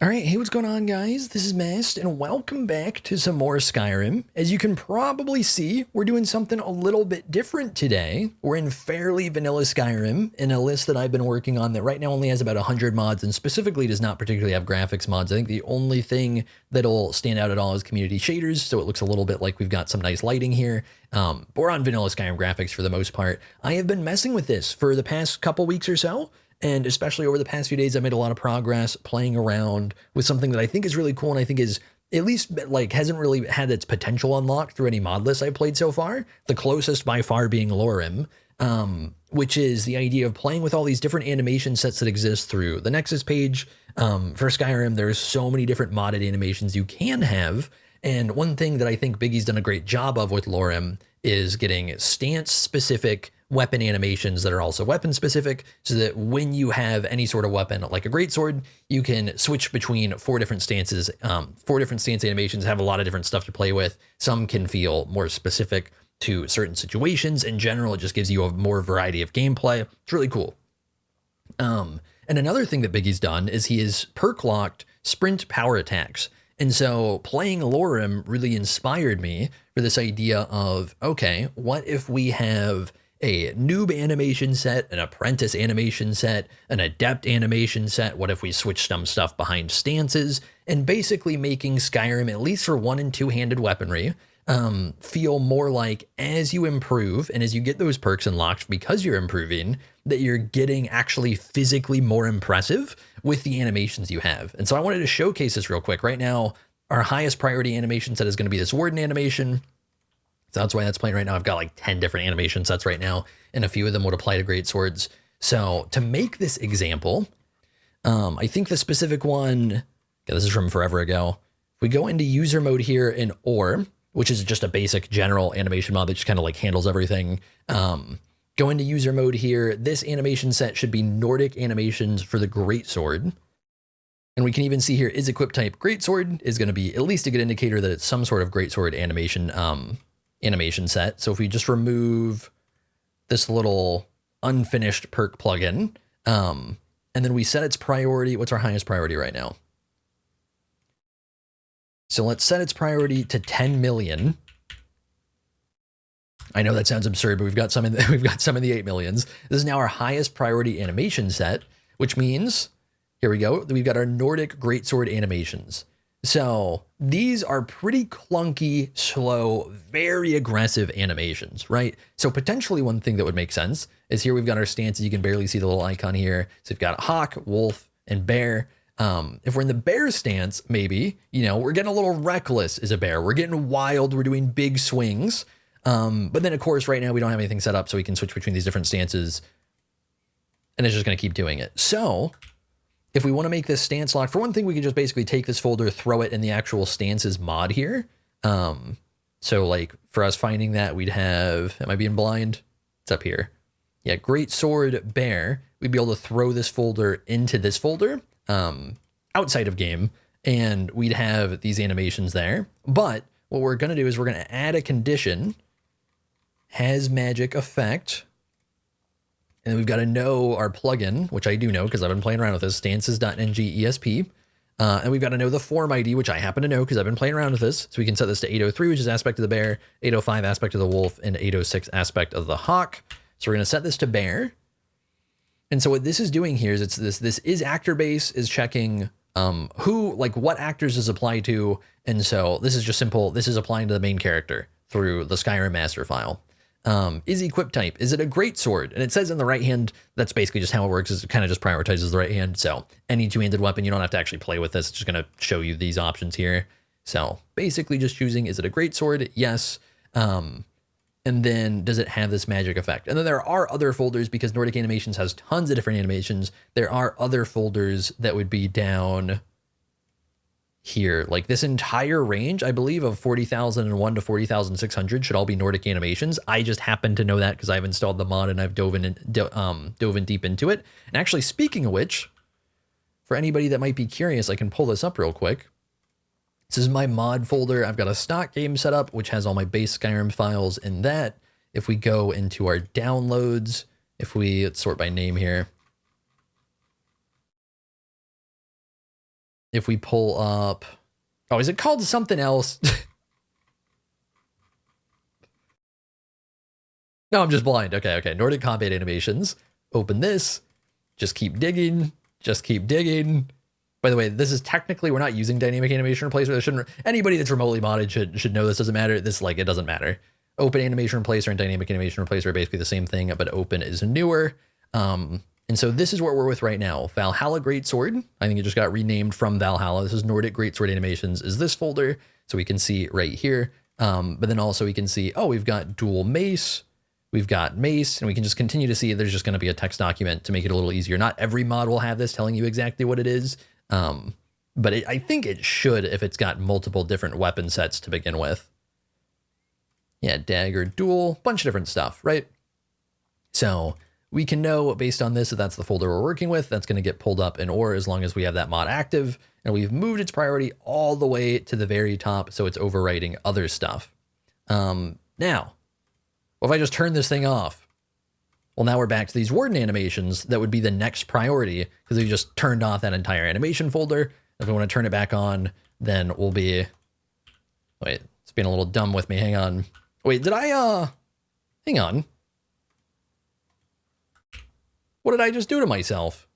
All right, hey, what's going on, guys? This is Mast, and welcome back to some more Skyrim. As you can probably see, we're doing something a little bit different today. We're in fairly vanilla Skyrim, in a list that I've been working on that right now only has about 100 mods, and specifically does not particularly have graphics mods. I think the only thing that'll stand out at all is community shaders, so it looks a little bit like we've got some nice lighting here. But we're on vanilla Skyrim graphics for the most part. I have been messing with this for the past couple weeks or so. And especially over the past few days, I made a lot of progress playing around with something that I think is really cool and I think is at least like hasn't really had its potential unlocked through any mod lists I've played so far. The closest by far being Lorem, which is the idea of playing with all these different animation sets that exist through the Nexus page. For Skyrim, there's so many different modded animations you can have. And one thing that I think Biggie's done a great job of with Lorem is getting stance-specific weapon animations that are also weapon specific, so that when you have any sort of weapon like a greatsword, you can switch between four different stances. Four different stance animations have a lot of different stuff to play with. Some can feel more specific to certain situations. In general, it just gives you a more variety of gameplay. It's really cool. And another thing that Biggie's done is he has perk-locked sprint power attacks. And so playing Lorem really inspired me for this idea of, okay, what if we have a noob animation set, an apprentice animation set, an adept animation set? What if we switch some stuff behind stances and basically making Skyrim, at least for one and two-handed weaponry, feel more like as you improve and as you get those perks unlocked because you're improving, that you're getting actually physically more impressive with the animations you have. And so I wanted to showcase this real quick. Right now, our highest priority animation set is going to be this Warden animation. So that's why that's playing right now. I've got like 10 different animation sets right now, and a few of them would apply to greatswords. So to make this example, I think the specific one, this is from forever ago. If we go into user mode here in OAR, which is just a basic general animation mod that just kind of like handles everything. Go into user mode here. This animation set should be Nordic animations for the greatsword. And we can even see here is equip type greatsword is going to be at least a good indicator that it's some sort of greatsword animation set. So if we just remove this little unfinished perk plugin, and then we set its priority. What's our highest priority right now? So let's set its priority to 10 million. I know that sounds absurd, but we've got some in the 8 millions. This is now our highest priority animation set, which means, here we go, we've got our Nordic greatsword animations. So these are pretty clunky, slow, very aggressive animations, right? So potentially one thing that would make sense is here we've got our stances. You can barely see the little icon here. So we've got hawk, wolf, and bear. If we're in the bear stance, maybe, we're getting a little reckless as a bear. We're getting wild. We're doing big swings. But then, of course, right now we don't have anything set up, so we can switch between these different stances. And it's just going to keep doing it. So if we want to make this stance lock, for one thing, we can just basically take this folder, throw it in the actual stances mod here. So like for us finding that, we'd have, am I being blind? It's up here. Yeah, great sword bear. We'd be able to throw this folder into this folder outside of game, and we'd have these animations there. But what we're going to do is we're going to add a condition, has magic effect. And then we've got to know our plugin, which I do know because I've been playing around with this, stances.ng-esp. And we've got to know the form ID, which I happen to know because I've been playing around with this. So we can set this to 803, which is aspect of the bear, 805 aspect of the wolf, and 806 aspect of the hawk. So we're going to set this to bear. And so what this is doing here is this is actor base is checking what actors is applied to. And so this is just simple. This is applying to the main character through the Skyrim master file. Is equip type, is it a greatsword? And it says in the right hand, that's basically just how it works, is it kind of just prioritizes the right hand. So any two-handed weapon, you don't have to actually play with this. It's just going to show you these options here. So basically just choosing, is it a greatsword? Yes. And then does it have this magic effect? And then there are other folders because Nordic Animations has tons of different animations. There are other folders that would be down here. Like this entire range, I believe, of 40,001 to 40,600 should all be Nordic Animations. I just happen to know that because I've installed the mod and I've dove in deep into it. And actually, speaking of which, for anybody that might be curious, I can pull this up real quick. This is my mod folder. I've got a stock game set up, which has all my base Skyrim files in that. If we go into our downloads, let's sort by name here. if we pull up, oh, is it called something else? No, I'm just blind. Okay. Nordic combat animations. Open this. Just keep digging. Just keep digging. By the way, this is technically, we're not using dynamic animation replacer. This shouldn't, anybody that's remotely modded should know this doesn't matter. This, like, it doesn't matter. Open animation replacer and dynamic animation replacer are basically the same thing, but open is newer. And so this is what we're with right now. Valhalla Greatsword. I think it just got renamed from Valhalla. This is Nordic Greatsword Animations is this folder. So we can see right here. But then also we can see, oh, we've got dual mace. We've got mace, and we can just continue to see there's just going to be a text document to make it a little easier. Not every mod will have this telling you exactly what it is. But I think it should if it's got multiple different weapon sets to begin with. Yeah, dagger, dual, bunch of different stuff, right? So we can know based on this that that's the folder we're working with. That's going to get pulled up in OAR as long as we have that mod active. And we've moved its priority all the way to the very top, so it's overwriting other stuff. Now, what if I just turn this thing off? Well, now we're back to these warden animations. That would be the next priority because we just turned off that entire animation folder. If we want to turn it back on, then we'll be, wait, it's being a little dumb with me. Hang on. Wait, did I, hang on. What did I just do to myself?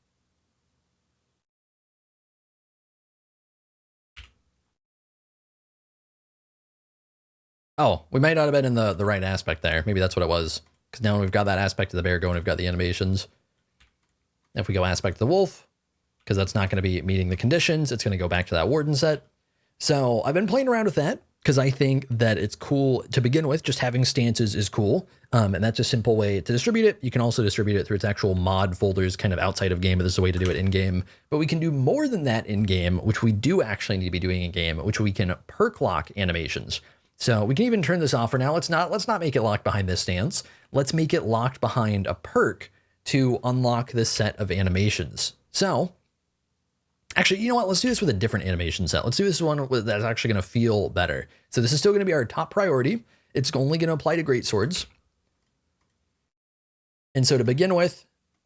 Oh, we might not have been in the right aspect there. Maybe that's what it was. Because now we've got that aspect of the bear going, we've got the animations. If we go aspect of the wolf, because that's not going to be meeting the conditions, it's going to go back to that warden set. So I've been playing around with that because I think that it's cool to begin with. Just having stances is cool. And that's a simple way to distribute it. You can also distribute it through its actual mod folders kind of outside of game, but this is a way to do it in game. But we can do more than that in game, which we do actually need to be doing in game, which we can perk lock animations. So we can even turn this off for now. Let's not make it locked behind this stance. Let's make it locked behind a perk to unlock this set of animations. So actually, you know what? Let's do this with a different animation set. Let's do this one that's actually going to feel better. So this is still going to be our top priority. It's only going to apply to greatswords. And so to begin with,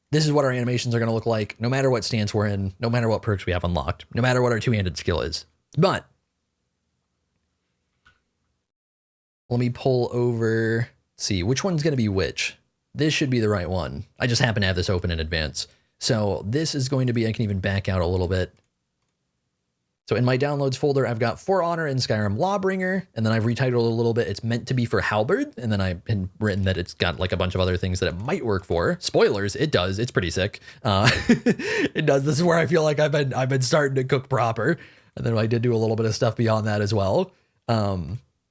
this is what our animations are going to look like, no matter what stance we're in, no matter what perks we have unlocked, no matter what our two-handed skill is. But let me pull over, see which one's going to be which. This should be the right one. I just happen to have this open in advance. So this is going to be, I can even back out a little bit. So in my downloads folder, I've got For Honor and Skyrim Lawbringer, and then I've retitled a little bit. It's meant to be for Halberd, and then I've written that it's got like a bunch of other things that it might work for. Spoilers, it does. It's pretty sick. It does. This is where I feel like I've been starting to cook proper, and then I did do a little bit of stuff beyond that as well.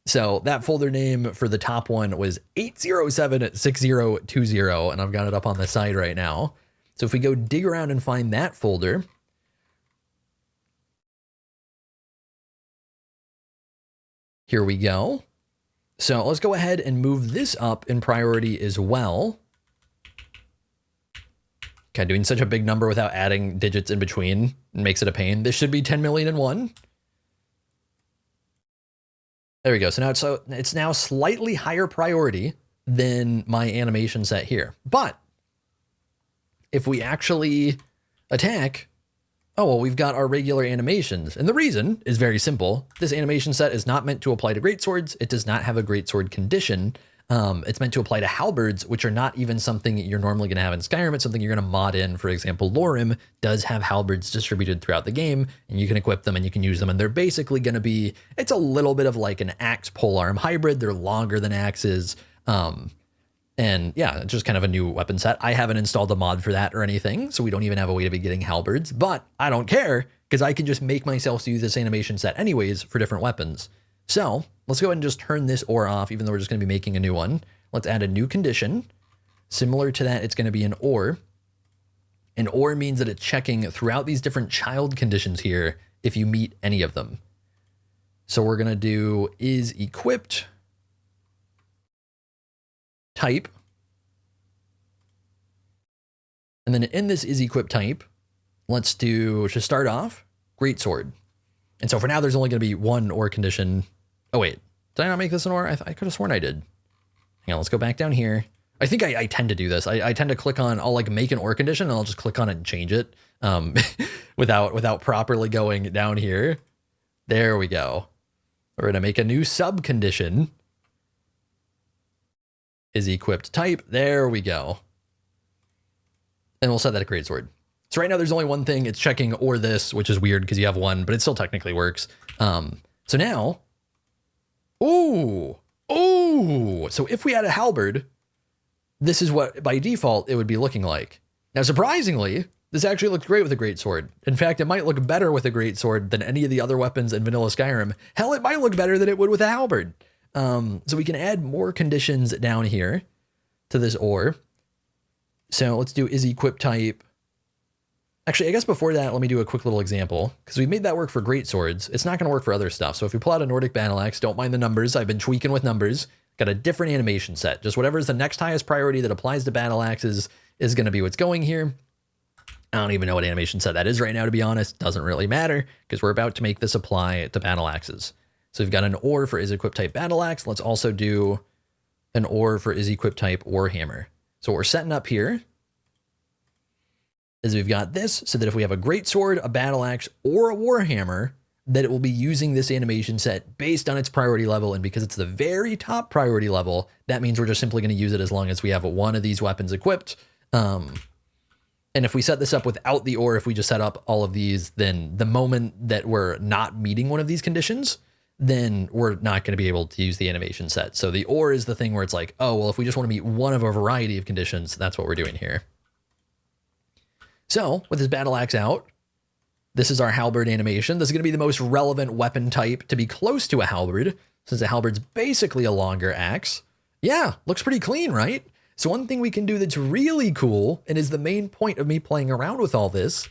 So that folder name for the top one was 8076020, and I've got it up on the side right now. So if we go dig around and find that folder, here we go. So let's go ahead and move this up in priority as well. Okay, doing such a big number without adding digits in between makes it a pain. This should be 10,000,001. There we go. So now it's now slightly higher priority than my animation set here. But if we actually attack, oh, well, we've got our regular animations. And the reason is very simple. This animation set is not meant to apply to greatswords. It does not have a greatsword condition. It's meant to apply to halberds, which are not even something you're normally going to have in Skyrim. It's something you're going to mod in. For example, Lorim does have halberds distributed throughout the game, and you can equip them and you can use them. And they're basically going to be, it's a little bit of like an axe polearm hybrid. They're longer than axes. And yeah, it's just kind of a new weapon set. I haven't installed a mod for that or anything, so we don't even have a way to be getting halberds, but I don't care because I can just make myself use this animation set anyways for different weapons. So let's go ahead and just turn this OR off, even though we're just going to be making a new one. Let's add a new condition. Similar to that, it's going to be an OR. An OR means that it's checking throughout these different child conditions here if you meet any of them. So we're going to do is equipped type. And then in this is equipped type, let's do, to start off, greatsword. And so for now, there's only going to be one OR condition. Oh, wait. Did I not make this an OR? I could have sworn I did. Hang on, let's go back down here. I think I tend to do this. I tend to click on, I'll like make an OR condition and I'll just click on it and change it without properly going down here. There we go. We're going to make a new sub condition. Is equipped type. There we go. And we'll set that to greatsword. So right now there's only one thing. It's checking or this, which is weird because you have one, but it still technically works. So now, so if we had a halberd, this is what by default it would be looking like. Now, surprisingly, this actually looks great with a greatsword. In fact, it might look better with a greatsword than any of the other weapons in vanilla Skyrim. Hell, it might look better than it would with a halberd. So we can add more conditions down here to this OR. So let's do is equip type. Actually, I guess before that, let me do a quick little example because we made that work for greatswords. It's not going to work for other stuff. So if we pull out a Nordic battle axe, don't mind the numbers. I've been tweaking with numbers. Got a different animation set. Just whatever is the next highest priority that applies to battle axes is going to be what's going here. I don't even know what animation set that is right now, to be honest. Doesn't really matter because we're about to make this apply to battle axes. So we've got an OR for is equip type battle axe. Let's also do an OR for is equip type warhammer. So what we're setting up here is we've got this so that if we have a greatsword, a battle axe, or a warhammer, that it will be using this animation set based on its priority level. And because it's the very top priority level, that means we're just simply going to use it as long as we have one of these weapons equipped. And if we set this up without the OR, if we just set up all of these, then the moment that we're not meeting one of these conditions, then we're not going to be able to use the animation set. So the OR is the thing where it's like, oh, well, if we just want to meet one of a variety of conditions, that's what we're doing here. So with this battle axe out, this is our halberd animation. This is going to be the most relevant weapon type to be close to a halberd, since a halberd's basically a longer axe. Yeah, looks pretty clean, right? So one thing we can do that's really cool, and is the main point of me playing around with all this,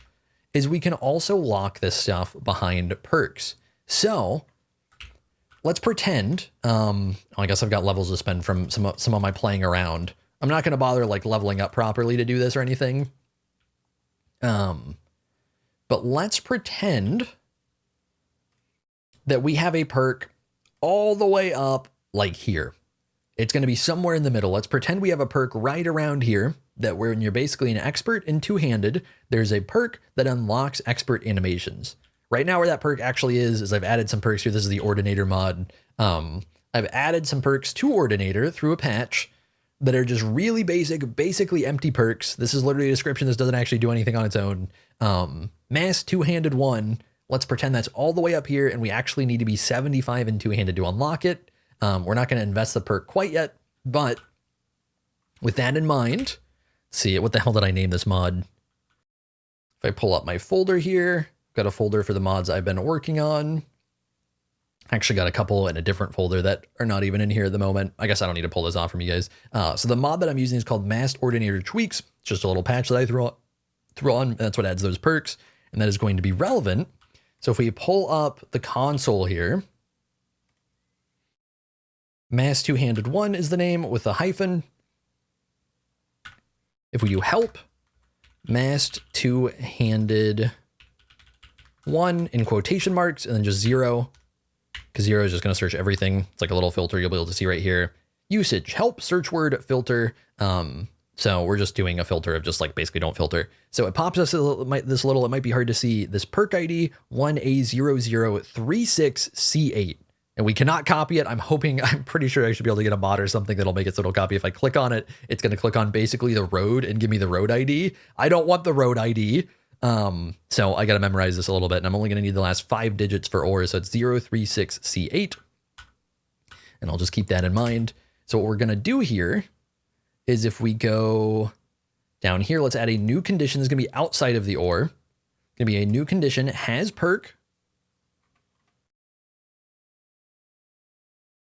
is we can also lock this stuff behind perks. So let's pretend, I guess I've got levels to spend from some of my playing around. I'm not going to bother like leveling up properly to do this or anything. But let's pretend that we have a perk all the way up like here. It's going to be somewhere in the middle. Let's pretend we have a perk right around here that when you're basically an expert in two-handed, there's a perk that unlocks expert animations. Right now where that perk actually is I've added some perks here. This is the Ordinator mod. I've added some perks to Ordinator through a patch that are just really basically empty perks. This is literally a description. This doesn't actually do anything on its own. Mass two-handed 1. Let's pretend that's all the way up here, and we actually need to be 75 in two-handed to unlock it. We're not going to invest the perk quite yet, but with that in mind, see, what the hell did I name this mod? If I pull up my folder here, got a folder for the mods I've been working on. Actually got a couple in a different folder that are not even in here at the moment. I guess I don't need to pull this off from you guys. So the mod that I'm using is called Masked Ordinator Tweaks. It's just a little patch that I threw on. That's what adds those perks. And that is going to be relevant. So if we pull up the console here, Masked Two-Handed 1 is the name with a hyphen. If we do help, Masked Two-Handed 1 in quotation marks, and then just 0. Because 0 is just going to search everything. It's like a little filter you'll be able to see right here. Usage, help, search word, filter. So we're just doing a filter of just like basically don't filter. So it pops us this little, it might be hard to see, this perk ID 1A0036C8. And we cannot copy it. I'm pretty sure I should be able to get a mod or something that'll make it so it'll copy. If I click on it, it's going to click on basically the road and give me the road ID. I don't want the road ID. So I got to memorize this a little bit, and I'm only going to need the last 5 digits for OR. So it's 036C8. And I'll just keep that in mind. So what we're going to do here is if we go down here, let's add a new condition. This is going to be outside of the OR. Going to be a new condition, has perk.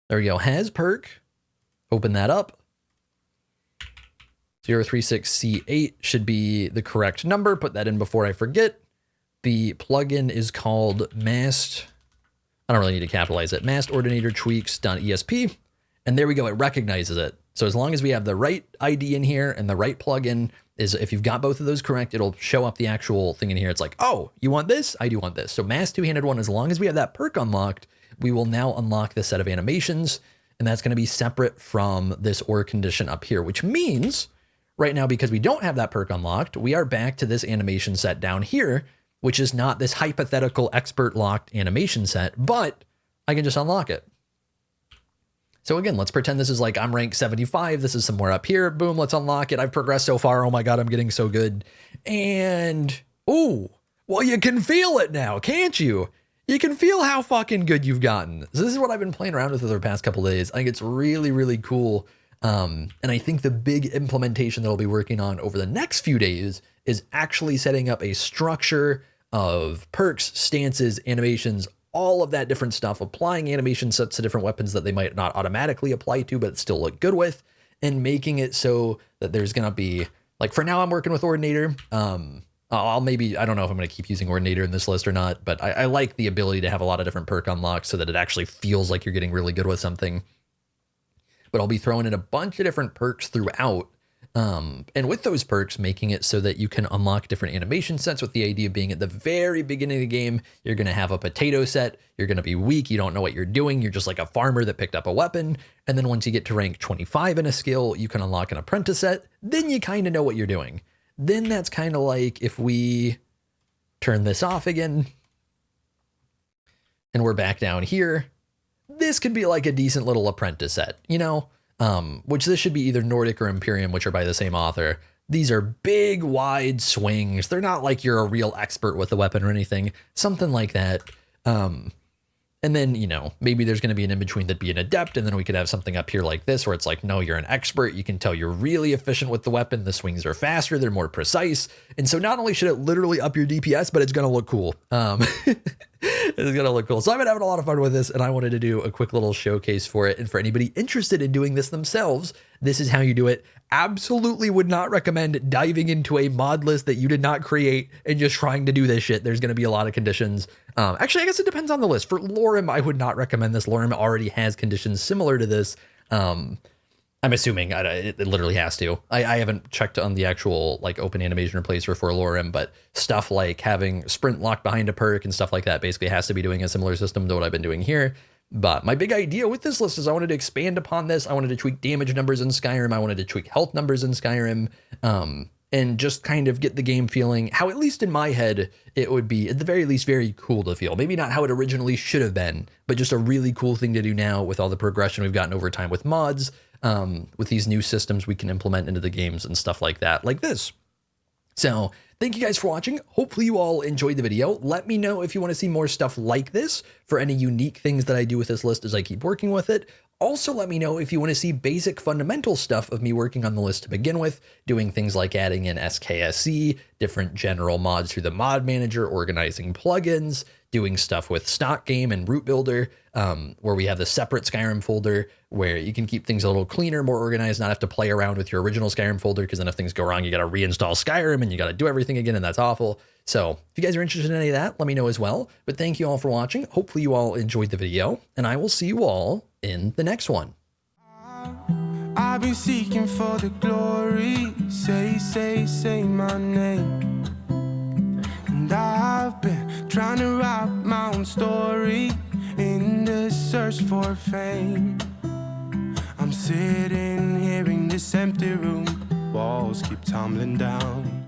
There we go, has perk. Open that up. 036C8 should be the correct number. Put that in before I forget. The plugin is called Masked. I don't really need to capitalize it. Masked Ordinator Tweaks.esp. And there we go. It recognizes it. So as long as we have the right ID in here and the right plugin, is if you've got both of those correct, it'll show up the actual thing in here. It's like, oh, you want this? I do want this. So Masked Two-Handed 1, as long as we have that perk unlocked, we will now unlock this set of animations. and that's going to be separate from this OR condition up here, which means right now, because we don't have that perk unlocked, we are back to this animation set down here, which is not this hypothetical expert locked animation set, but I can just unlock it. So again, let's pretend this is like I'm rank 75. This is somewhere up here. Boom, let's unlock it. I've progressed so far. Oh my God, I'm getting so good. And, oh, well, you can feel it now, can't you? You can feel how fucking good you've gotten. So this is what I've been playing around with over the past couple of days. I think it's really, really cool. And I think the big implementation that I'll be working on over the next few days is actually setting up a structure of perks, stances, animations, all of that different stuff, applying animation sets to different weapons that they might not automatically apply to, but still look good with, and making it so that there's going to be, like for now I'm working with Ordinator. I'll maybe, I don't know if I'm going to keep using Ordinator in this list or not, but I like the ability to have a lot of different perk unlocks so that it actually feels like you're getting really good with something. But I'll be throwing in a bunch of different perks throughout. And with those perks, making it so that you can unlock different animation sets, with the idea being at the very beginning of the game, you're going to have a potato set. You're going to be weak. You don't know what you're doing. You're just like a farmer that picked up a weapon. And then once you get to rank 25 in a skill, you can unlock an apprentice set. Then you kind of know what you're doing. Then that's kind of like if we turn this off again and we're back down here, this could be like a decent little apprentice set, you know? Which this should be either Nordic or Imperium, which are by the same author. These are big, wide swings. They're not like you're a real expert with the weapon or anything, something like that. And then, you know, maybe there's going to be an in-between that'd be an adept, and then we could have something up here like this where it's like, no, you're an expert. You can tell you're really efficient with the weapon. The swings are faster. They're more precise. And so not only should it literally up your DPS, but it's going to look cool. It's going to look cool. So I've been having a lot of fun with this, and I wanted to do a quick little showcase for it. And for anybody interested in doing this themselves, this is how you do it. Absolutely would not recommend diving into a mod list that you did not create and just trying to do this shit. There's going to be a lot of conditions. Actually, I guess it depends on the list. For Lorem, I would not recommend this. Lorem already has conditions similar to this. I'm assuming it literally has to. I haven't checked on the actual like open animation replacer for Lorem, but stuff like having sprint locked behind a perk and stuff like that basically has to be doing a similar system to what I've been doing here. But my big idea with this list is I wanted to expand upon this. I wanted to tweak damage numbers in Skyrim. I wanted to tweak health numbers in Skyrim. And just kind of get the game feeling how, at least in my head, it would be at the very least very cool to feel. Maybe not how it originally should have been, but just a really cool thing to do now with all the progression we've gotten over time with mods, with these new systems we can implement into the games and stuff like that, like this. So thank you guys for watching. Hopefully you all enjoyed the video. Let me know if you want to see more stuff like this for any unique things that I do with this list as I keep working with it. Also, let me know if you want to see basic fundamental stuff of me working on the list to begin with, doing things like adding in SKSC, different general mods through the mod manager, organizing plugins, doing stuff with stock game and root builder, where we have the separate Skyrim folder where you can keep things a little cleaner, more organized, not have to play around with your original Skyrim folder, because then if things go wrong, you got to reinstall Skyrim and you got to do everything again, and that's awful. So if you guys are interested in any of that, let me know as well. But thank you all for watching. Hopefully you all enjoyed the video, and I will see you all in the next one. I've been seeking for the glory. Say my name. And I've been trying to write my own story in the search for fame. I'm sitting here in this empty room. Walls keep tumbling down.